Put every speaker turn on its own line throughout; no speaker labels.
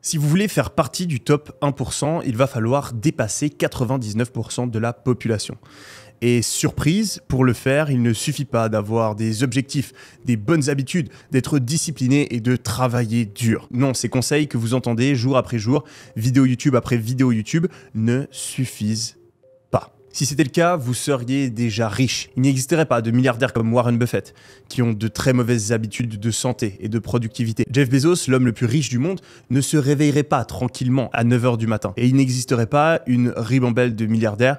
Si vous voulez faire partie du top 1%, il va falloir dépasser 99% de la population. Et surprise, pour le faire, il ne suffit pas d'avoir des objectifs, des bonnes habitudes, d'être discipliné et de travailler dur. Non, ces conseils que vous entendez jour après jour, vidéo YouTube après vidéo YouTube, ne suffisent pas. Si c'était le cas, vous seriez déjà riche. Il n'existerait pas de milliardaires comme Warren Buffett, qui ont de très mauvaises habitudes de santé et de productivité. Jeff Bezos, l'homme le plus riche du monde, ne se réveillerait pas tranquillement à 9 h du matin. Et il n'existerait pas une ribambelle de milliardaires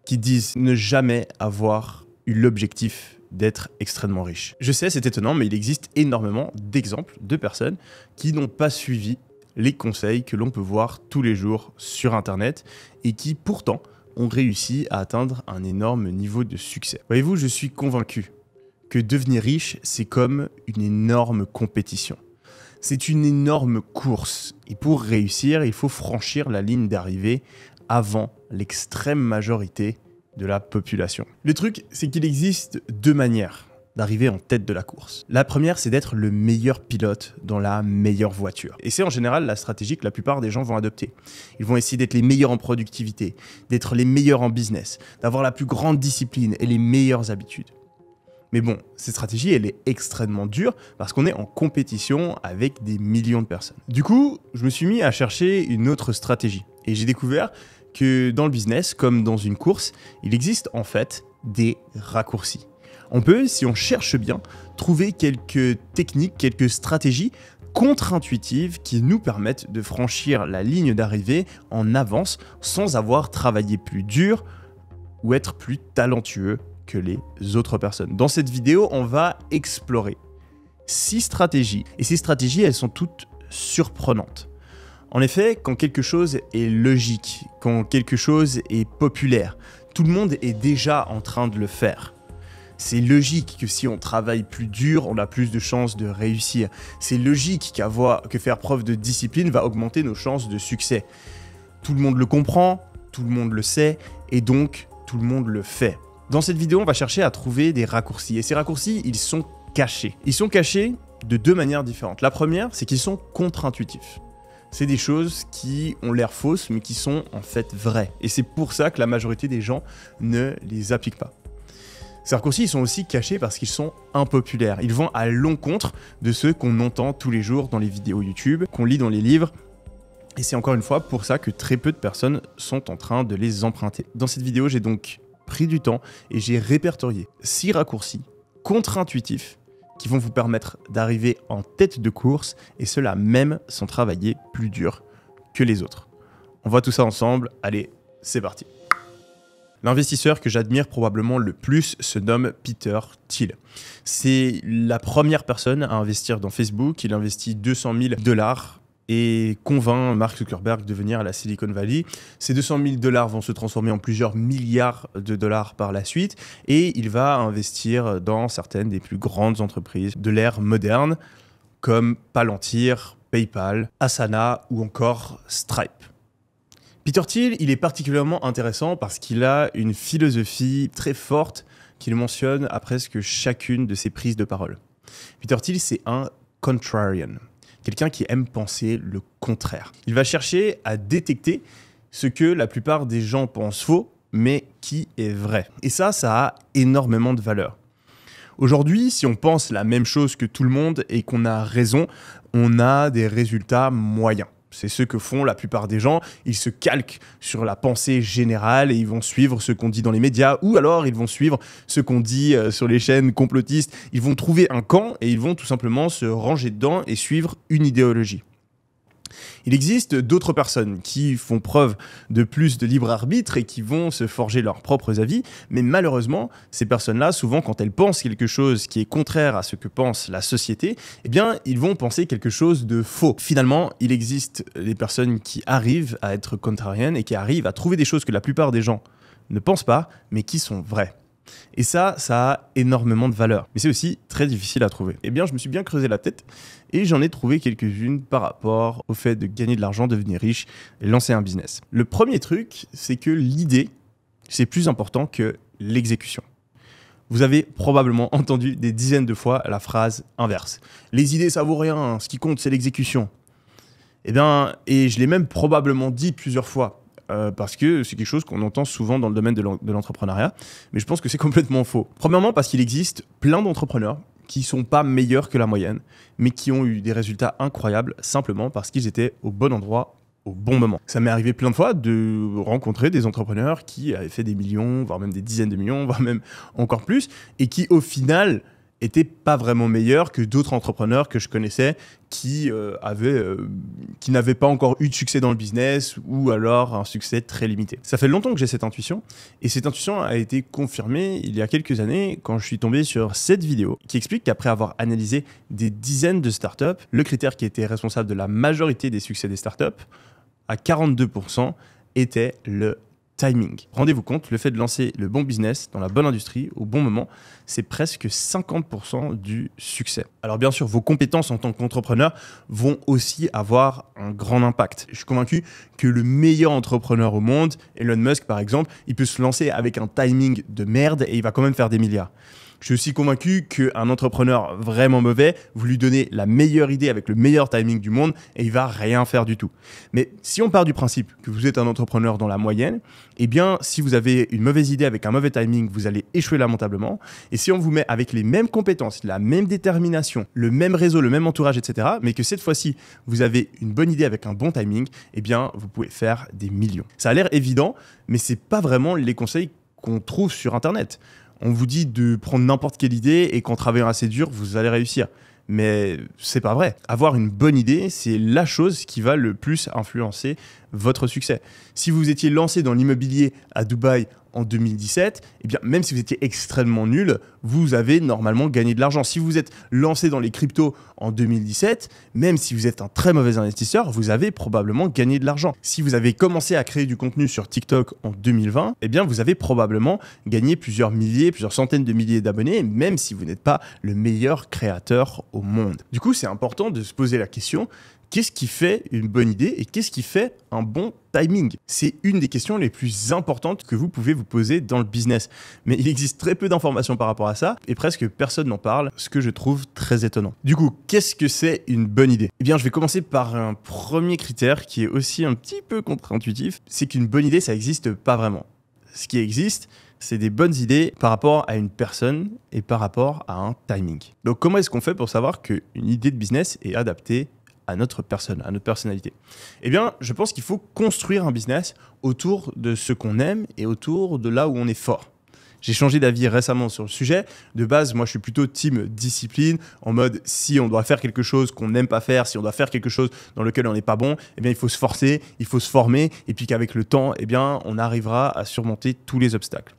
qui disent ne jamais avoir eu l'objectif d'être extrêmement riche. Je sais, c'est étonnant, mais il existe énormément d'exemples de personnes qui n'ont pas suivi les conseils que l'on peut voir tous les jours sur Internet et qui pourtant ont réussi à atteindre un énorme niveau de succès. Voyez-vous, je suis convaincu que devenir riche, c'est comme une énorme compétition. C'est une énorme course. Et pour réussir, il faut franchir la ligne d'arrivée avant l'extrême majorité de la population. Le truc, c'est qu'il existe deux manières d'arriver en tête de la course. La première, c'est d'être le meilleur pilote dans la meilleure voiture. Et c'est en général la stratégie que la plupart des gens vont adopter. Ils vont essayer d'être les meilleurs en productivité, d'être les meilleurs en business, d'avoir la plus grande discipline et les meilleures habitudes. Mais bon, cette stratégie, elle est extrêmement dure parce qu'on est en compétition avec des millions de personnes. Du coup, je me suis mis à chercher une autre stratégie. Et j'ai découvert que dans le business, comme dans une course, il existe en fait des raccourcis. On peut, si on cherche bien, trouver quelques techniques, quelques stratégies contre-intuitives qui nous permettent de franchir la ligne d'arrivée en avance sans avoir travaillé plus dur ou être plus talentueux que les autres personnes. Dans cette vidéo, on va explorer 6 stratégies. Et ces stratégies, elles sont toutes surprenantes. En effet, quand quelque chose est logique, quand quelque chose est populaire, tout le monde est déjà en train de le faire. C'est logique que si on travaille plus dur, on a plus de chances de réussir. C'est logique que faire preuve de discipline va augmenter nos chances de succès. Tout le monde le comprend, tout le monde le sait, et donc tout le monde le fait. Dans cette vidéo, on va chercher à trouver des raccourcis. Et ces raccourcis, ils sont cachés. Ils sont cachés de deux manières différentes. La première, c'est qu'ils sont contre-intuitifs. C'est des choses qui ont l'air fausses, mais qui sont en fait vraies. Et c'est pour ça que la majorité des gens ne les appliquent pas. Ces raccourcis, ils sont aussi cachés parce qu'ils sont impopulaires. Ils vont à l'encontre de ceux qu'on entend tous les jours dans les vidéos YouTube, qu'on lit dans les livres. Et c'est encore une fois pour ça que très peu de personnes sont en train de les emprunter. Dans cette vidéo, j'ai donc pris du temps et j'ai répertorié 6 raccourcis contre-intuitifs qui vont vous permettre d'arriver en tête de course et cela même sans travailler plus dur que les autres. On voit tout ça ensemble, allez, c'est parti. L'investisseur que j'admire probablement le plus se nomme Peter Thiel. C'est la première personne à investir dans Facebook. Il investit 200 000 $ et convainc Mark Zuckerberg de venir à la Silicon Valley. Ces 200 000 $ vont se transformer en plusieurs milliards de dollars par la suite et il va investir dans certaines des plus grandes entreprises de l'ère moderne comme Palantir, PayPal, Asana ou encore Stripe. Peter Thiel, il est particulièrement intéressant parce qu'il a une philosophie très forte qu'il mentionne à presque chacune de ses prises de parole. Peter Thiel, c'est un contrarian, quelqu'un qui aime penser le contraire. Il va chercher à détecter ce que la plupart des gens pensent faux, mais qui est vrai. Et ça a énormément de valeur. Aujourd'hui, si on pense la même chose que tout le monde et qu'on a raison, on a des résultats moyens. C'est ce que font la plupart des gens. Ils se calquent sur la pensée générale et ils vont suivre ce qu'on dit dans les médias ou alors ils vont suivre ce qu'on dit sur les chaînes complotistes. Ils vont trouver un camp et ils vont tout simplement se ranger dedans et suivre une idéologie. Il existe d'autres personnes qui font preuve de plus de libre arbitre et qui vont se forger leurs propres avis, mais malheureusement, ces personnes-là, souvent quand elles pensent quelque chose qui est contraire à ce que pense la société, eh bien, ils vont penser quelque chose de faux. Finalement, il existe des personnes qui arrivent à être contrariennes et qui arrivent à trouver des choses que la plupart des gens ne pensent pas, mais qui sont vraies. Et ça a énormément de valeur. Mais c'est aussi très difficile à trouver. Eh bien, je me suis bien creusé la tête et j'en ai trouvé quelques-unes par rapport au fait de gagner de l'argent, devenir riche et lancer un business. Le premier truc, c'est que l'idée, c'est plus important que l'exécution. Vous avez probablement entendu des dizaines de fois la phrase inverse. Les idées, ça vaut rien, ce qui compte, c'est l'exécution. Et je l'ai même probablement dit plusieurs fois. Parce que c'est quelque chose qu'on entend souvent dans le domaine de l'entrepreneuriat, mais je pense que c'est complètement faux. Premièrement, parce qu'il existe plein d'entrepreneurs qui sont pas meilleurs que la moyenne, mais qui ont eu des résultats incroyables simplement parce qu'ils étaient au bon endroit au bon moment. Ça m'est arrivé plein de fois de rencontrer des entrepreneurs qui avaient fait des millions, voire même des dizaines de millions, voire même encore plus, et qui au final étaient pas vraiment meilleurs que d'autres entrepreneurs que je connaissais qui n'avaient pas encore eu de succès dans le business ou alors un succès très limité. Ça fait longtemps que j'ai cette intuition et cette intuition a été confirmée il y a quelques années quand je suis tombé sur cette vidéo qui explique qu'après avoir analysé des dizaines de startups, le critère qui était responsable de la majorité des succès des startups, à 42%, était le timing. Rendez-vous compte, le fait de lancer le bon business dans la bonne industrie au bon moment, c'est presque 50% du succès. Alors bien sûr, vos compétences en tant qu'entrepreneur vont aussi avoir un grand impact. Je suis convaincu que le meilleur entrepreneur au monde, Elon Musk par exemple, il peut se lancer avec un timing de merde et il va quand même faire des milliards. Je suis aussi convaincu qu'un entrepreneur vraiment mauvais, vous lui donnez la meilleure idée avec le meilleur timing du monde et il va rien faire du tout. Mais si on part du principe que vous êtes un entrepreneur dans la moyenne, eh bien, si vous avez une mauvaise idée avec un mauvais timing, vous allez échouer lamentablement. Et si on vous met avec les mêmes compétences, la même détermination, le même réseau, le même entourage, etc., mais que cette fois-ci, vous avez une bonne idée avec un bon timing, eh bien, vous pouvez faire des millions. Ça a l'air évident, mais c'est pas vraiment les conseils qu'on trouve sur Internet. On vous dit de prendre n'importe quelle idée et qu'en travaillant assez dur, vous allez réussir. Mais c'est pas vrai. Avoir une bonne idée, c'est la chose qui va le plus influencer votre succès. Si vous étiez lancé dans l'immobilier à Dubaï en 2017, eh bien, même si vous étiez extrêmement nul, vous avez normalement gagné de l'argent. Si vous êtes lancé dans les cryptos en 2017, même si vous êtes un très mauvais investisseur, vous avez probablement gagné de l'argent. Si vous avez commencé à créer du contenu sur TikTok en 2020, eh bien, vous avez probablement gagné plusieurs milliers, plusieurs centaines de milliers d'abonnés, même si vous n'êtes pas le meilleur créateur au monde. Du coup, c'est important de se poser la question: qu'est-ce qui fait une bonne idée et qu'est-ce qui fait un bon timing? C'est une des questions les plus importantes que vous pouvez vous poser dans le business. Mais il existe très peu d'informations par rapport à ça et presque personne n'en parle, ce que je trouve très étonnant. Du coup, qu'est-ce que c'est une bonne idée? Eh bien, je vais commencer par un premier critère qui est aussi un petit peu contre-intuitif, c'est qu'une bonne idée, ça n'existe pas vraiment. Ce qui existe, c'est des bonnes idées par rapport à une personne et par rapport à un timing. Donc, comment est-ce qu'on fait pour savoir qu'une idée de business est adaptée à notre personne, à notre personnalité? Eh bien, je pense qu'il faut construire un business autour de ce qu'on aime et autour de là où on est fort. J'ai changé d'avis récemment sur le sujet. De base, moi, je suis plutôt team discipline, en mode si on doit faire quelque chose qu'on n'aime pas faire, si on doit faire quelque chose dans lequel on n'est pas bon, eh bien, il faut se forcer, il faut se former, et puis qu'avec le temps, eh bien, on arrivera à surmonter tous les obstacles.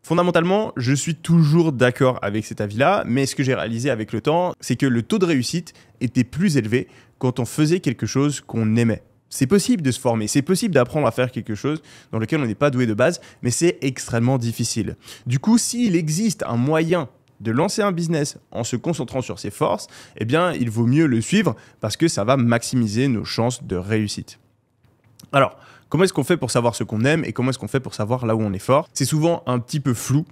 Fondamentalement, je suis toujours d'accord avec cet avis-là, mais ce que j'ai réalisé avec le temps, c'est que le taux de réussite était plus élevé quand on faisait quelque chose qu'on aimait. C'est possible de se former, c'est possible d'apprendre à faire quelque chose dans lequel on n'est pas doué de base, mais c'est extrêmement difficile. Du coup, s'il existe un moyen de lancer un business en se concentrant sur ses forces, eh bien, il vaut mieux le suivre parce que ça va maximiser nos chances de réussite. Alors, comment est-ce qu'on fait pour savoir ce qu'on aime et comment est-ce qu'on fait pour savoir là où on est fort? C'est souvent un petit peu flou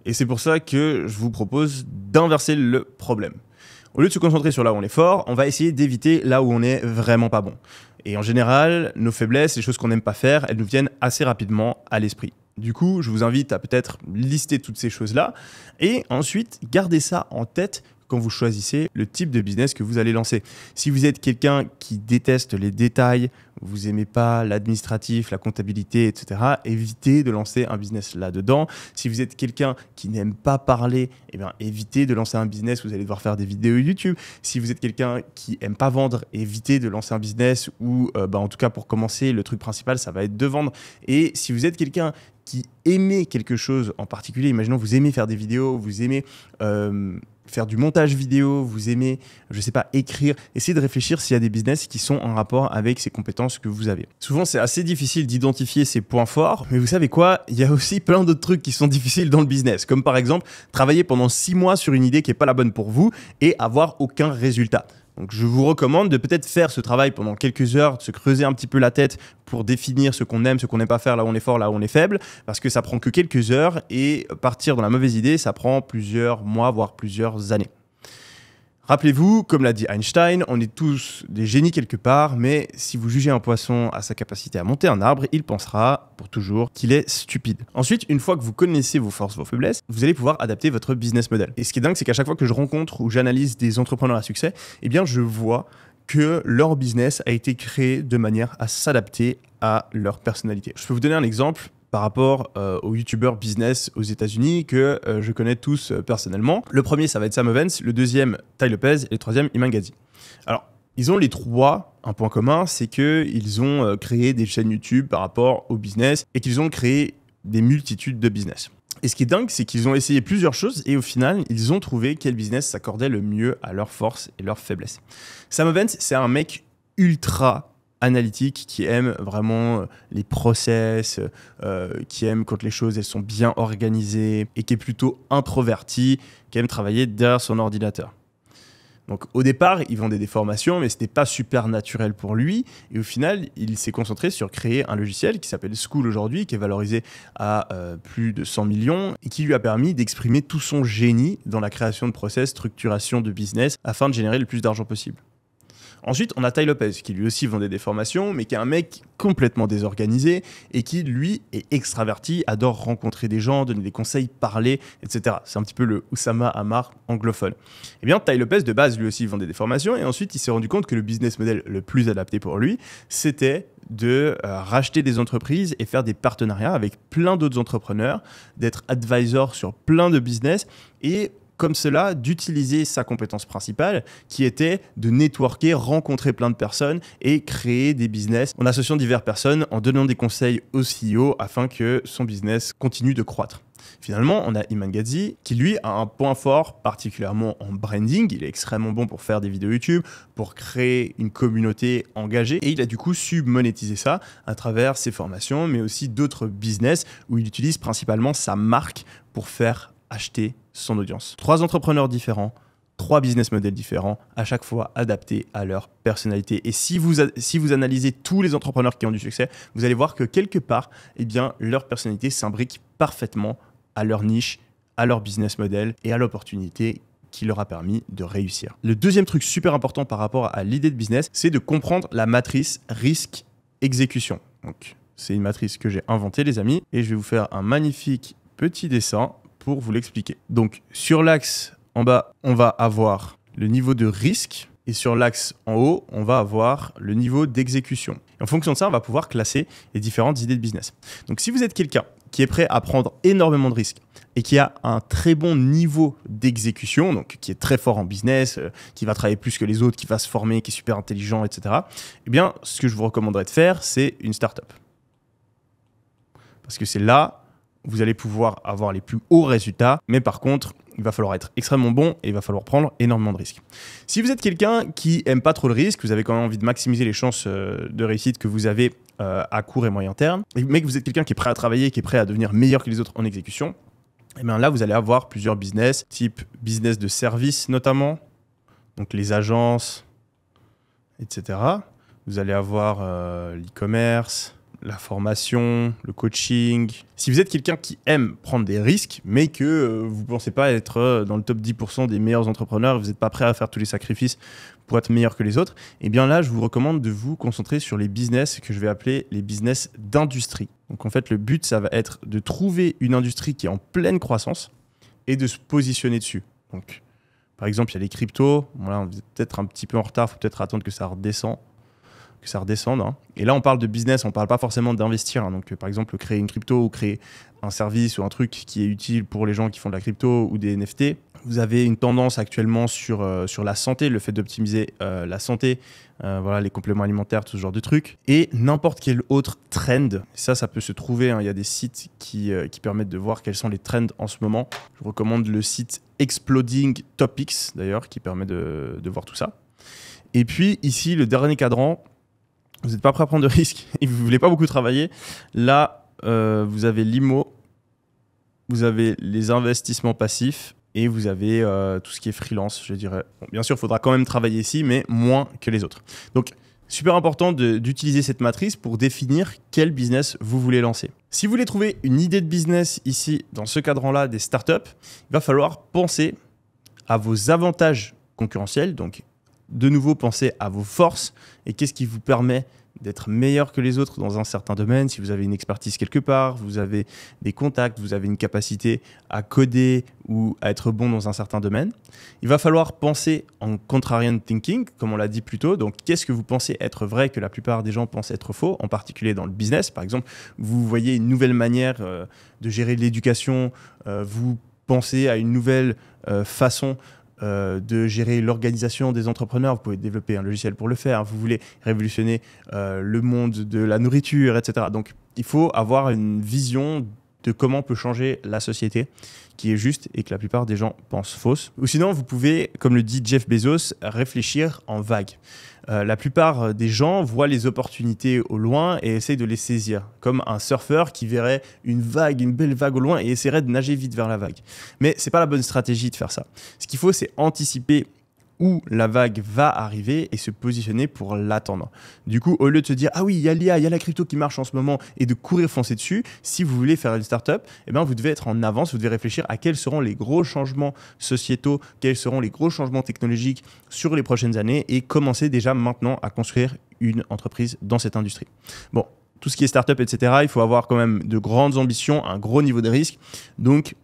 et c'est pour ça que je vous propose d'inverser le problème. Au lieu de se concentrer sur là où on est fort, on va essayer d'éviter là où on est vraiment pas bon. Et en général, nos faiblesses, les choses qu'on n'aime pas faire, elles nous viennent assez rapidement à l'esprit. Du coup, je vous invite à peut-être lister toutes ces choses-là et ensuite garder ça en tête quand vous choisissez le type de business que vous allez lancer. Si vous êtes quelqu'un qui déteste les détails, vous n'aimez pas l'administratif, la comptabilité, etc., évitez de lancer un business là-dedans. Si vous êtes quelqu'un qui n'aime pas parler, eh bien, évitez de lancer un business où vous allez devoir faire des vidéos YouTube. Si vous êtes quelqu'un qui n'aime pas vendre, évitez de lancer un business où, en tout cas pour commencer, le truc principal, ça va être de vendre. Et si vous êtes quelqu'un qui aimez quelque chose en particulier, imaginons vous aimez faire des vidéos, vous aimez faire du montage vidéo, vous aimez, je sais pas, écrire, essayez de réfléchir s'il y a des business qui sont en rapport avec ces compétences que vous avez. Souvent, c'est assez difficile d'identifier ces points forts, mais vous savez quoi? Il y a aussi plein d'autres trucs qui sont difficiles dans le business, comme par exemple, travailler pendant 6 mois sur une idée qui n'est pas la bonne pour vous et avoir aucun résultat. Donc, je vous recommande de peut-être faire ce travail pendant quelques heures, de se creuser un petit peu la tête pour définir ce qu'on aime, ce qu'on n'aime pas faire, là où on est fort, là où on est faible, parce que ça prend que quelques heures et partir dans la mauvaise idée, ça prend plusieurs mois, voire plusieurs années. Rappelez-vous, comme l'a dit Einstein, on est tous des génies quelque part, mais si vous jugez un poisson à sa capacité à monter un arbre, il pensera pour toujours qu'il est stupide. Ensuite, une fois que vous connaissez vos forces, vos faiblesses, vous allez pouvoir adapter votre business model. Et ce qui est dingue, c'est qu'à chaque fois que je rencontre ou j'analyse des entrepreneurs à succès, eh bien je vois que leur business a été créé de manière à s'adapter à leur personnalité. Je peux vous donner un exemple par rapport aux youtubeurs business aux États-Unis que je connais tous personnellement. Le premier, ça va être Sam Ovens, le deuxième, Tai Lopez, et le troisième, Iman Gadzhi. Alors, ils ont les trois un point commun, c'est qu'ils ont créé des chaînes YouTube par rapport au business et qu'ils ont créé des multitudes de business. Et ce qui est dingue, c'est qu'ils ont essayé plusieurs choses et au final, ils ont trouvé quel business s'accordait le mieux à leurs forces et leurs faiblesses. Sam Ovens, c'est un mec ultra analytique, qui aime vraiment les process, qui aime quand les choses elles sont bien organisées et qui est plutôt introverti, qui aime travailler derrière son ordinateur. Donc au départ, il vendait des formations, mais ce n'était pas super naturel pour lui. Et au final, il s'est concentré sur créer un logiciel qui s'appelle Skool aujourd'hui, qui est valorisé à plus de 100 millions et qui lui a permis d'exprimer tout son génie dans la création de process, structuration de business, afin de générer le plus d'argent possible. Ensuite, on a Tai Lopez, qui lui aussi vendait des formations, mais qui est un mec complètement désorganisé et qui, lui, est extraverti, adore rencontrer des gens, donner des conseils, parler, etc. C'est un petit peu le Oussama Ammar anglophone. Eh bien, Tai Lopez, de base, lui aussi vendait des formations et ensuite, il s'est rendu compte que le business model le plus adapté pour lui, c'était de racheter des entreprises et faire des partenariats avec plein d'autres entrepreneurs, d'être advisor sur plein de business et comme cela, d'utiliser sa compétence principale qui était de networker, rencontrer plein de personnes et créer des business en associant diverses personnes, en donnant des conseils au CEO afin que son business continue de croître. Finalement, on a Iman Gadzhi qui, lui, a un point fort particulièrement en branding. Il est extrêmement bon pour faire des vidéos YouTube, pour créer une communauté engagée et il a du coup su monétiser ça à travers ses formations, mais aussi d'autres business où il utilise principalement sa marque pour faire acheter son audience. 3 entrepreneurs différents, 3 business models différents, à chaque fois adaptés à leur personnalité. Et si vous analysez tous les entrepreneurs qui ont du succès, vous allez voir que quelque part, eh bien, leur personnalité s'imbrique parfaitement à leur niche, à leur business model et à l'opportunité qui leur a permis de réussir. Le deuxième truc super important par rapport à l'idée de business, c'est de comprendre la matrice risque-exécution. Donc, c'est une matrice que j'ai inventée, les amis, et je vais vous faire un magnifique petit dessin pour vous l'expliquer. Donc, sur l'axe en bas, on va avoir le niveau de risque et sur l'axe en haut, on va avoir le niveau d'exécution. Et en fonction de ça, on va pouvoir classer les différentes idées de business. Donc, si vous êtes quelqu'un qui est prêt à prendre énormément de risques et qui a un très bon niveau d'exécution, donc qui est très fort en business, qui va travailler plus que les autres, qui va se former, qui est super intelligent, etc., eh bien, ce que je vous recommanderais de faire, c'est une startup. Parce que c'est là vous allez pouvoir avoir les plus hauts résultats, mais par contre, il va falloir être extrêmement bon et il va falloir prendre énormément de risques. Si vous êtes quelqu'un qui aime pas trop le risque, vous avez quand même envie de maximiser les chances de réussite que vous avez à court et moyen terme, mais que vous êtes quelqu'un qui est prêt à travailler, qui est prêt à devenir meilleur que les autres en exécution, et bien là, vous allez avoir plusieurs business, type business de service notamment, donc les agences, etc. Vous allez avoir l'e-commerce, la formation, le coaching. Si vous êtes quelqu'un qui aime prendre des risques, mais que vous ne pensez pas être dans le top 10% des meilleurs entrepreneurs, vous n'êtes pas prêt à faire tous les sacrifices pour être meilleur que les autres, et bien là, je vous recommande de vous concentrer sur les business que je vais appeler les business d'industrie. Donc en fait, le but, ça va être de trouver une industrie qui est en pleine croissance et de se positionner dessus. Donc, par exemple, il y a les cryptos. Voilà, on est peut-être un petit peu en retard, il faut peut-être attendre que ça redescende. Hein. Et là, on parle de business, on ne parle pas forcément d'investir. Hein. Donc, par exemple, créer une crypto ou créer un service ou un truc qui est utile pour les gens qui font de la crypto ou des NFT. Vous avez une tendance actuellement sur la santé, le fait d'optimiser la santé, voilà, les compléments alimentaires, tout ce genre de trucs. Et n'importe quel autre trend, ça peut se trouver. Hein. Il y a des sites qui permettent de voir quels sont les trends en ce moment. Je vous recommande le site Exploding Topics, d'ailleurs, qui permet de voir tout ça. Et puis, ici, le dernier cadran, vous n'êtes pas prêt à prendre de risques et vous ne voulez pas beaucoup travailler, là, vous avez l'IMO, vous avez les investissements passifs et vous avez tout ce qui est freelance, je dirais. Bon, bien sûr, il faudra quand même travailler ici, mais moins que les autres. Donc, super important d'utiliser cette matrice pour définir quel business vous voulez lancer. Si vous voulez trouver une idée de business ici, dans ce cadran-là des startups, il va falloir penser à vos avantages concurrentiel. Donc, de nouveau, pensez à vos forces et qu'est-ce qui vous permet d'être meilleur que les autres dans un certain domaine. Si vous avez une expertise quelque part, vous avez des contacts, vous avez une capacité à coder ou à être bon dans un certain domaine. Il va falloir penser en contrarian thinking, comme on l'a dit plus tôt. Donc, qu'est-ce que vous pensez être vrai que la plupart des gens pensent être faux, en particulier dans le business. Par exemple, vous voyez une nouvelle manière de gérer l'éducation, vous pensez à une nouvelle façon de gérer l'organisation des entrepreneurs, vous pouvez développer un logiciel pour le faire, vous voulez révolutionner le monde de la nourriture, etc. Donc, il faut avoir une vision de comment peut changer la société qui est juste et que la plupart des gens pensent fausse. Ou sinon, vous pouvez, comme le dit Jeff Bezos, réfléchir en vague. La plupart des gens voient les opportunités au loin et essayent de les saisir, comme un surfeur qui verrait une vague, une belle vague au loin et essaierait de nager vite vers la vague. Mais ce n'est pas la bonne stratégie de faire ça. Ce qu'il faut, c'est anticiper où la vague va arriver et se positionner pour l'attendre. Du coup, au lieu de se dire « Ah oui, il y a l'IA, il y a la crypto qui marche en ce moment » et de courir foncer dessus, si vous voulez faire une startup, eh bien, vous devez être en avance, vous devez réfléchir à quels seront les gros changements sociétaux, quels seront les gros changements technologiques sur les prochaines années et commencer déjà maintenant à construire une entreprise dans cette industrie. Bon, tout ce qui est startup, etc., il faut avoir quand même de grandes ambitions, un gros niveau de risque. Donc,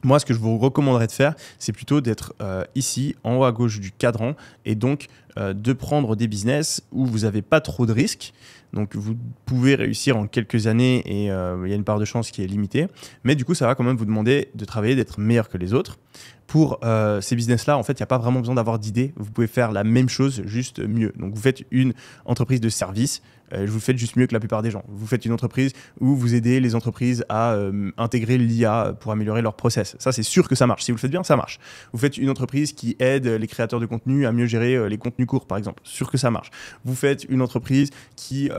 moi, ce que je vous recommanderais de faire, c'est plutôt d'être ici, en haut à gauche du cadran, et donc de prendre des business où vous n'avez pas trop de risques. Donc, vous pouvez réussir en quelques années et il y a une part de chance qui est limitée. Mais du coup, ça va quand même vous demander de travailler, d'être meilleur que les autres. Pour ces business-là, en fait, il n'y a pas vraiment besoin d'avoir d'idées. Vous pouvez faire la même chose, juste mieux. Donc, vous faites une entreprise de service. Vous le faites juste mieux que la plupart des gens. Vous faites une entreprise où vous aidez les entreprises à intégrer l'IA pour améliorer leur process. Ça, c'est sûr que ça marche. Si vous le faites bien, ça marche. Vous faites une entreprise qui aide les créateurs de contenu à mieux gérer les contenus courts, par exemple. Sûr que ça marche. Vous faites une entreprise qui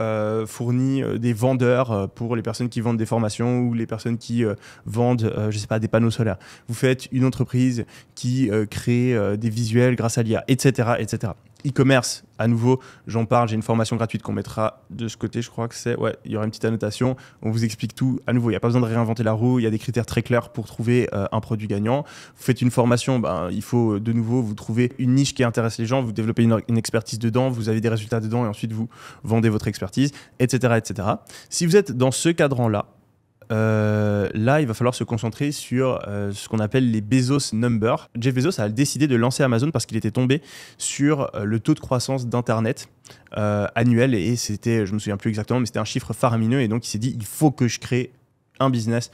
fournit des vendeurs pour les personnes qui vendent des formations ou les personnes qui vendent, je sais pas, des panneaux solaires. Vous faites une entreprise qui crée des visuels grâce à l'IA, etc., etc. E-commerce, à nouveau, j'en parle, j'ai une formation gratuite qu'on mettra de ce côté, je crois que c'est, ouais, il y aura une petite annotation, on vous explique tout, à nouveau, il n'y a pas besoin de réinventer la roue, il y a des critères très clairs pour trouver un produit gagnant. Vous faites une formation, il faut de nouveau, vous trouvez une niche qui intéresse les gens, vous développez une expertise dedans, vous avez des résultats dedans et ensuite vous vendez votre expertise, etc., etc. Si vous êtes dans ce cadran-là, là, il va falloir se concentrer sur ce qu'on appelle les Bezos Numbers. Jeff Bezos a décidé de lancer Amazon parce qu'il était tombé sur le taux de croissance d'Internet annuel et c'était, je me souviens plus exactement, mais c'était un chiffre faramineux et donc il s'est dit il faut que je crée un business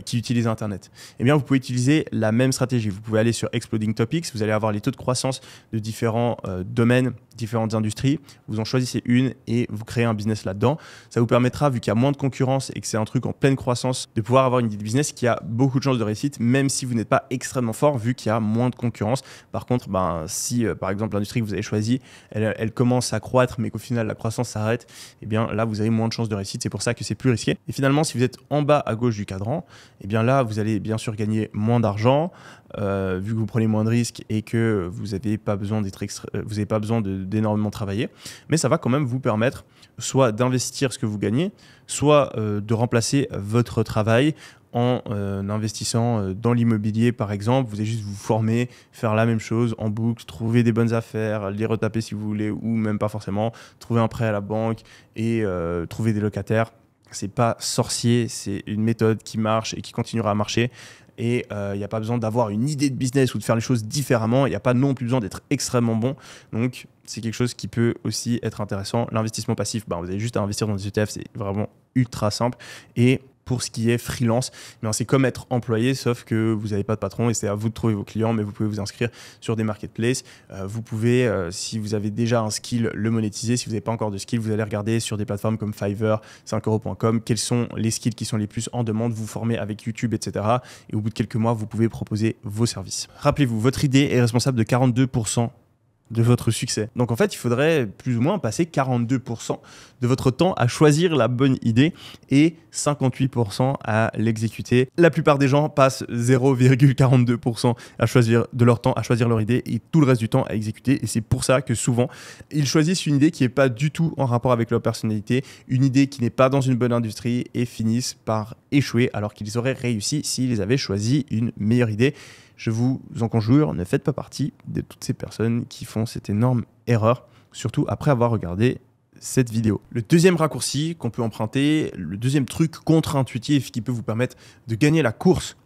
qui utilise Internet. Eh bien, vous pouvez utiliser la même stratégie. Vous pouvez aller sur Exploding Topics, vous allez avoir les taux de croissance de différents domaines, différentes industries. Vous en choisissez une et vous créez un business là-dedans. Ça vous permettra, vu qu'il y a moins de concurrence et que c'est un truc en pleine croissance, de pouvoir avoir une idée de business qui a beaucoup de chances de réussite, même si vous n'êtes pas extrêmement fort, vu qu'il y a moins de concurrence. Par contre, si par exemple l'industrie que vous avez choisie, elle commence à croître, mais qu'au final la croissance s'arrête, eh bien là, vous avez moins de chances de réussite. C'est pour ça que c'est plus risqué. Et finalement, si vous êtes en bas à gauche du cadran, eh bien là, vous allez bien sûr gagner moins d'argent, vu que vous prenez moins de risques et que vous n'avez pas besoin d'énormément travailler. Mais ça va quand même vous permettre soit d'investir ce que vous gagnez, soit de remplacer votre travail en investissant dans l'immobilier, par exemple. Vous allez juste vous former, faire la même chose en boucle, trouver des bonnes affaires, les retaper si vous voulez, ou même pas forcément, trouver un prêt à la banque et trouver des locataires. C'est pas sorcier, c'est une méthode qui marche et qui continuera à marcher. Et il n'y a pas besoin d'avoir une idée de business ou de faire les choses différemment. Il n'y a pas non plus besoin d'être extrêmement bon. Donc, c'est quelque chose qui peut aussi être intéressant. L'investissement passif, vous avez juste à investir dans des ETF. C'est vraiment ultra simple. Et pour ce qui est freelance, c'est comme être employé, sauf que vous n'avez pas de patron et c'est à vous de trouver vos clients, mais vous pouvez vous inscrire sur des marketplaces. Vous pouvez, si vous avez déjà un skill, le monétiser. Si vous n'avez pas encore de skill, vous allez regarder sur des plateformes comme Fiverr, 5euros.com, quels sont les skills qui sont les plus en demande, vous former avec YouTube, etc. Et au bout de quelques mois, vous pouvez proposer vos services. Rappelez-vous, votre idée est responsable de 42% de votre succès. Donc en fait, il faudrait plus ou moins passer 42% de votre temps à choisir la bonne idée et 58% à l'exécuter. La plupart des gens passent 0,42% à choisir de leur temps à choisir leur idée et tout le reste du temps à exécuter. Et c'est pour ça que souvent, ils choisissent une idée qui n'est pas du tout en rapport avec leur personnalité, une idée qui n'est pas dans une bonne industrie et finissent par échouer alors qu'ils auraient réussi s'ils avaient choisi une meilleure idée. Je vous en conjure, ne faites pas partie de toutes ces personnes qui font cette énorme erreur, surtout après avoir regardé cette vidéo. Le deuxième raccourci qu'on peut emprunter, le deuxième truc contre-intuitif qui peut vous permettre de gagner la course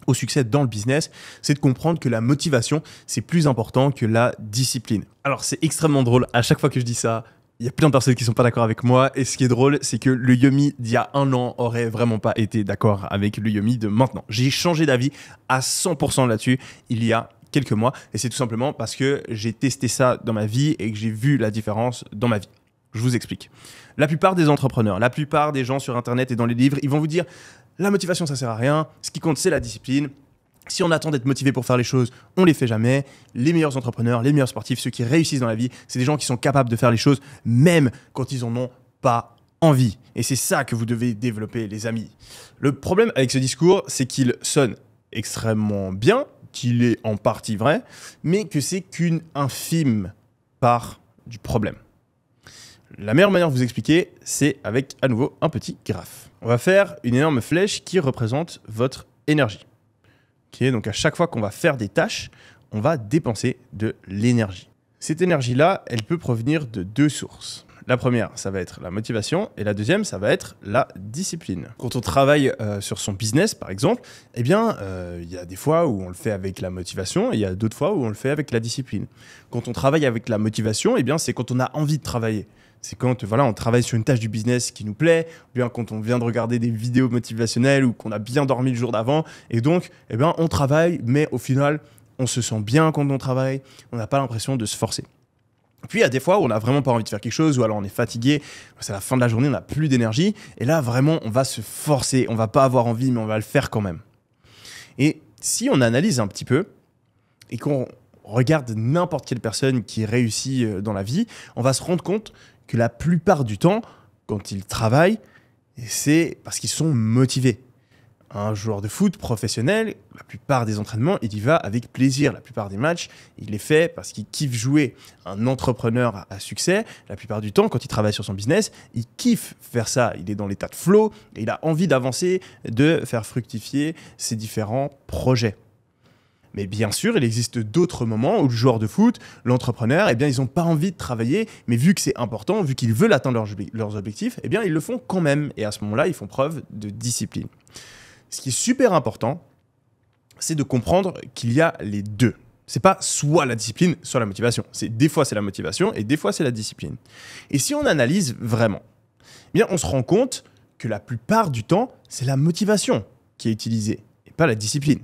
au succès dans le business, c'est de comprendre que la motivation, c'est plus important que la discipline. Alors, c'est extrêmement drôle. À chaque fois que je dis ça, il y a plein de personnes qui ne sont pas d'accord avec moi. Et ce qui est drôle, c'est que le Yomi d'il y a un an aurait vraiment pas été d'accord avec le Yomi de maintenant. J'ai changé d'avis à 100% là-dessus il y a quelques mois. Et c'est tout simplement parce que j'ai testé ça dans ma vie et que j'ai vu la différence dans ma vie. Je vous explique. La plupart des entrepreneurs, la plupart des gens sur Internet et dans les livres, ils vont vous dire « La motivation, ça sert à rien. Ce qui compte, c'est la discipline. Si on attend d'être motivé pour faire les choses, on les fait jamais. Les meilleurs entrepreneurs, les meilleurs sportifs, ceux qui réussissent dans la vie, c'est des gens qui sont capables de faire les choses même quand ils en ont pas envie. Et c'est ça que vous devez développer, les amis. Le problème avec ce discours, c'est qu'il sonne extrêmement bien, qu'il est en partie vrai, mais que c'est qu'une infime part du problème. La meilleure manière de vous expliquer, c'est avec à nouveau un petit graphe. On va faire une énorme flèche qui représente votre énergie. Okay, donc à chaque fois qu'on va faire des tâches, on va dépenser de l'énergie. Cette énergie-là, elle peut provenir de deux sources. La première, ça va être la motivation, et la deuxième, ça va être la discipline. Quand on travaille sur son business, par exemple, eh bien, il y a des fois où on le fait avec la motivation, et il y a d'autres fois où on le fait avec la discipline. Quand on travaille avec la motivation, eh bien, c'est quand on a envie de travailler. C'est quand voilà, on travaille sur une tâche du business qui nous plaît, ou bien quand on vient de regarder des vidéos motivationnelles ou qu'on a bien dormi le jour d'avant. Et donc, eh bien, on travaille, mais au final, on se sent bien quand on travaille, on n'a pas l'impression de se forcer. Puis, il y a des fois où on n'a vraiment pas envie de faire quelque chose, ou alors on est fatigué, c'est la fin de la journée, on n'a plus d'énergie. Et là, vraiment, on va se forcer, on ne va pas avoir envie, mais on va le faire quand même. Et si on analyse un petit peu, et qu'on regarde n'importe quelle personne qui réussit dans la vie, on va se rendre compte que la plupart du temps, quand ils travaillent, c'est parce qu'ils sont motivés. Un joueur de foot professionnel, la plupart des entraînements, il y va avec plaisir. La plupart des matchs, il les fait parce qu'il kiffe jouer. Un entrepreneur à succès, la plupart du temps, quand il travaille sur son business, il kiffe faire ça. Il est dans l'état de flow et il a envie d'avancer, de faire fructifier ses différents projets. Mais bien sûr, il existe d'autres moments où le joueur de foot, l'entrepreneur, eh bien, ils n'ont pas envie de travailler, mais vu que c'est important, vu qu'ils veulent atteindre leurs objectifs, eh bien, ils le font quand même. Et à ce moment-là, ils font preuve de discipline. Ce qui est super important, c'est de comprendre qu'il y a les deux. C'est pas soit la discipline, soit la motivation. Des fois, c'est la motivation et des fois, c'est la discipline. Et si on analyse vraiment, eh bien, on se rend compte que la plupart du temps, c'est la motivation qui est utilisée et pas la discipline.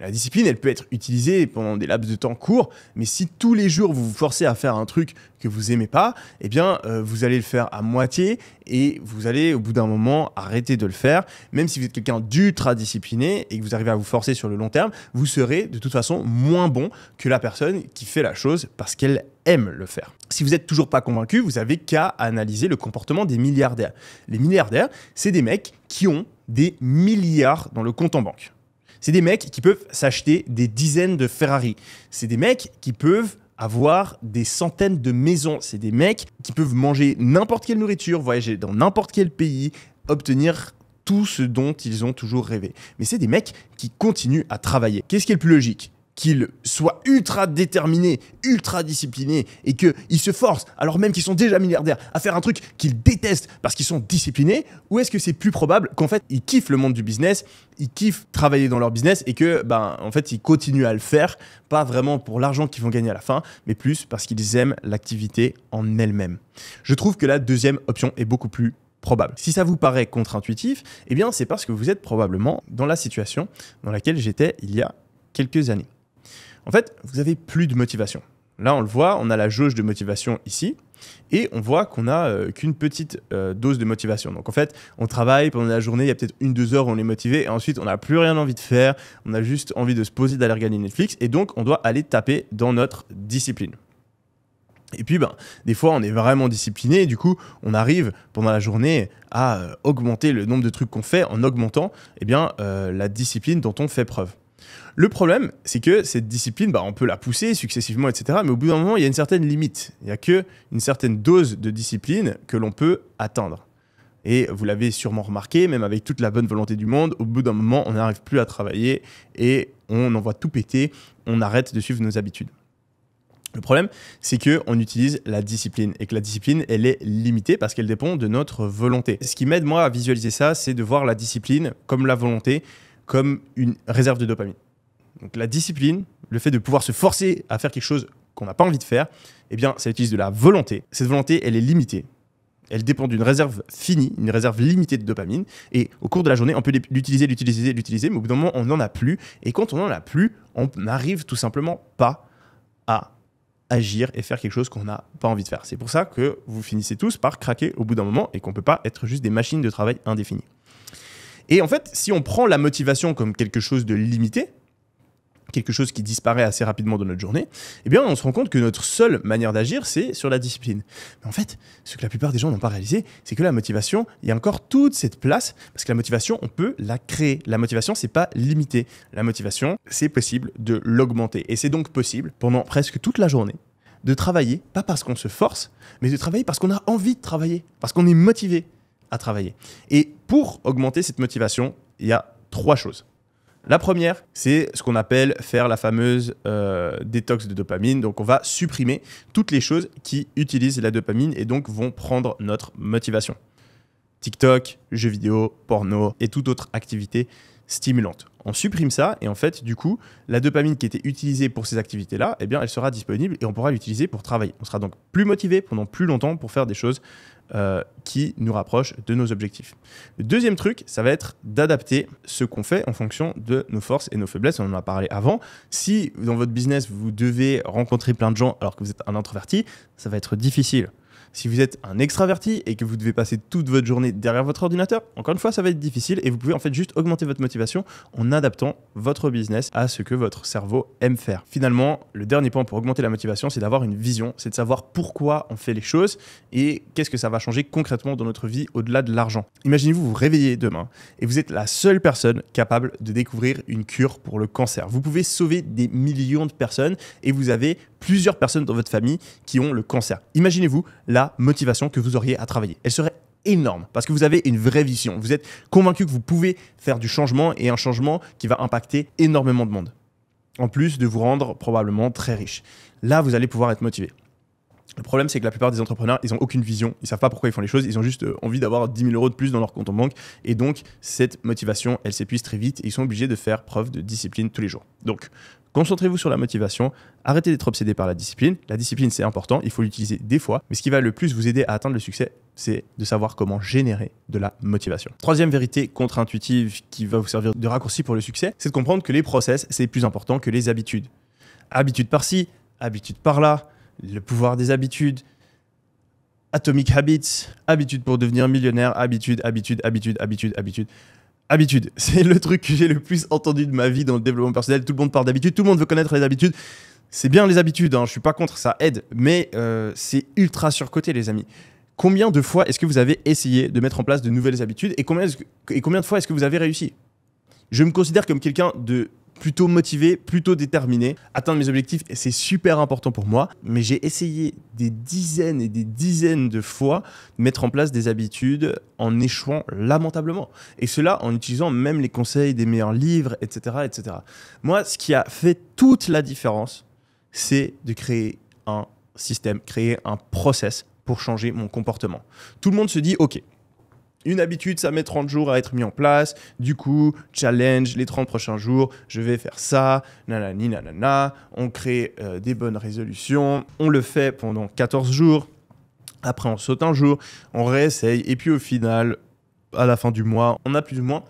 La discipline, elle peut être utilisée pendant des laps de temps courts, mais si tous les jours vous vous forcez à faire un truc que vous aimez pas, eh bien, vous allez le faire à moitié et vous allez, au bout d'un moment, arrêter de le faire. Même si vous êtes quelqu'un d'ultra discipliné et que vous arrivez à vous forcer sur le long terme, vous serez de toute façon moins bon que la personne qui fait la chose parce qu'elle aime le faire. Si vous n'êtes toujours pas convaincu, vous n'avez qu'à analyser le comportement des milliardaires. Les milliardaires, c'est des mecs qui ont des milliards dans le compte en banque. C'est des mecs qui peuvent s'acheter des dizaines de Ferrari. C'est des mecs qui peuvent avoir des centaines de maisons. C'est des mecs qui peuvent manger n'importe quelle nourriture, voyager dans n'importe quel pays, obtenir tout ce dont ils ont toujours rêvé. Mais c'est des mecs qui continuent à travailler. Qu'est-ce qui est le plus logique ? Qu'ils soient ultra déterminés, ultra disciplinés et qu'ils se forcent, alors même qu'ils sont déjà milliardaires, à faire un truc qu'ils détestent parce qu'ils sont disciplinés? Ou est-ce que c'est plus probable qu'en fait, ils kiffent le monde du business, ils kiffent travailler dans leur business et que, en fait, ils continuent à le faire, pas vraiment pour l'argent qu'ils vont gagner à la fin, mais plus parce qu'ils aiment l'activité en elle-même. Je trouve que la deuxième option est beaucoup plus probable. Si ça vous paraît contre-intuitif, eh bien, c'est parce que vous êtes probablement dans la situation dans laquelle j'étais il y a quelques années. En fait, vous n'avez plus de motivation. Là, on le voit, on a la jauge de motivation ici, et on voit qu'on n'a qu'une petite dose de motivation. Donc en fait, on travaille pendant la journée, il y a peut-être 1-2 heures où on est motivé, et ensuite on n'a plus rien envie de faire, on a juste envie de se poser, d'aller regarder Netflix, et donc on doit aller taper dans notre discipline. Et puis, des fois, on est vraiment discipliné, et du coup, on arrive pendant la journée à augmenter le nombre de trucs qu'on fait en augmentant la discipline dont on fait preuve. Le problème, c'est que cette discipline, on peut la pousser successivement, etc. Mais au bout d'un moment, il y a une certaine limite. Il n'y a qu'une certaine dose de discipline que l'on peut atteindre. Et vous l'avez sûrement remarqué, même avec toute la bonne volonté du monde, au bout d'un moment, on n'arrive plus à travailler et on envoie tout péter, on arrête de suivre nos habitudes. Le problème, c'est qu'on utilise la discipline et que la discipline, elle est limitée parce qu'elle dépend de notre volonté. Ce qui m'aide, moi, à visualiser ça, c'est de voir la discipline comme la volonté, comme une réserve de dopamine. Donc la discipline, le fait de pouvoir se forcer à faire quelque chose qu'on n'a pas envie de faire, eh bien, ça utilise de la volonté. Cette volonté, elle est limitée. Elle dépend d'une réserve finie, une réserve limitée de dopamine. Et au cours de la journée, on peut l'utiliser, mais au bout d'un moment, on n'en a plus. Et quand on n'en a plus, on n'arrive tout simplement pas à agir et faire quelque chose qu'on n'a pas envie de faire. C'est pour ça que vous finissez tous par craquer au bout d'un moment et qu'on ne peut pas être juste des machines de travail indéfinies. Et en fait, si on prend la motivation comme quelque chose de limité, quelque chose qui disparaît assez rapidement dans notre journée, eh bien, on se rend compte que notre seule manière d'agir, c'est sur la discipline. Mais en fait, ce que la plupart des gens n'ont pas réalisé, c'est que la motivation, il y a encore toute cette place, parce que la motivation, on peut la créer. La motivation, c'est pas limité. La motivation, c'est possible de l'augmenter. Et c'est donc possible, pendant presque toute la journée, de travailler, pas parce qu'on se force, mais de travailler parce qu'on a envie de travailler, parce qu'on est motivé à travailler. Et pour augmenter cette motivation, il y a 3 choses. La première, c'est ce qu'on appelle faire la fameuse détox de dopamine. Donc, on va supprimer toutes les choses qui utilisent la dopamine et donc vont prendre notre motivation. TikTok, jeux vidéo, porno et toute autre activité stimulante. On supprime ça et en fait, du coup, la dopamine qui était utilisée pour ces activités-là, eh bien, elle sera disponible et on pourra l'utiliser pour travailler. On sera donc plus motivé pendant plus longtemps pour faire des choses qui nous rapprochent de nos objectifs. Le deuxième truc, ça va être d'adapter ce qu'on fait en fonction de nos forces et nos faiblesses. On en a parlé avant. Si dans votre business, vous devez rencontrer plein de gens alors que vous êtes un introverti, ça va être difficile. Si vous êtes un extraverti et que vous devez passer toute votre journée derrière votre ordinateur, encore une fois, ça va être difficile et vous pouvez en fait juste augmenter votre motivation en adaptant votre business à ce que votre cerveau aime faire. Finalement, le dernier point pour augmenter la motivation, c'est d'avoir une vision, c'est de savoir pourquoi on fait les choses et qu'est-ce que ça va changer concrètement dans notre vie au-delà de l'argent. Imaginez-vous vous réveillez demain et vous êtes la seule personne capable de découvrir une cure pour le cancer. Vous pouvez sauver des millions de personnes et vous avez plusieurs personnes dans votre famille qui ont le cancer. Imaginez-vous la motivation que vous auriez à travailler. Elle serait énorme parce que vous avez une vraie vision. Vous êtes convaincu que vous pouvez faire du changement et un changement qui va impacter énormément de monde. En plus de vous rendre probablement très riche. Là, vous allez pouvoir être motivé. Le problème, c'est que la plupart des entrepreneurs, ils n'ont aucune vision. Ils ne savent pas pourquoi ils font les choses. Ils ont juste envie d'avoir 10 000 euros de plus dans leur compte en banque. Et donc, cette motivation, elle s'épuise très vite. Et ils sont obligés de faire preuve de discipline tous les jours. Donc, concentrez-vous sur la motivation. Arrêtez d'être obsédé par la discipline. La discipline, c'est important. Il faut l'utiliser des fois. Mais ce qui va le plus vous aider à atteindre le succès, c'est de savoir comment générer de la motivation. Troisième vérité contre-intuitive qui va vous servir de raccourci pour le succès, c'est de comprendre que les process, c'est plus important que les habitudes. Habitude par-ci, habitude par-là. Le pouvoir des habitudes, Atomic Habits, habitude pour devenir millionnaire, habitude. Habitude, c'est le truc que j'ai le plus entendu de ma vie dans le développement personnel. Tout le monde parle d'habitude, tout le monde veut connaître les habitudes. C'est bien les habitudes, hein, je suis pas contre, ça aide, mais c'est ultra surcoté les amis. Combien de fois est-ce que vous avez essayé de mettre en place de nouvelles habitudes et combien de fois est-ce que vous avez réussi? Je me considère comme quelqu'un de plutôt motivé, plutôt déterminé. Atteindre mes objectifs, c'est super important pour moi, mais j'ai essayé des dizaines et des dizaines de fois de mettre en place des habitudes en échouant lamentablement. Et cela en utilisant même les conseils des meilleurs livres, etc., etc. Moi, ce qui a fait toute la différence, c'est de créer un système, créer un process pour changer mon comportement. Tout le monde se dit, ok, une habitude, ça met 30 jours à être mis en place. Du coup, challenge, les 30 prochains jours, je vais faire ça, nanani, nanana. On crée des bonnes résolutions. On le fait pendant 14 jours. Après, on saute un jour. On réessaye. Et puis, au final, à la fin du mois, on a plus ou moins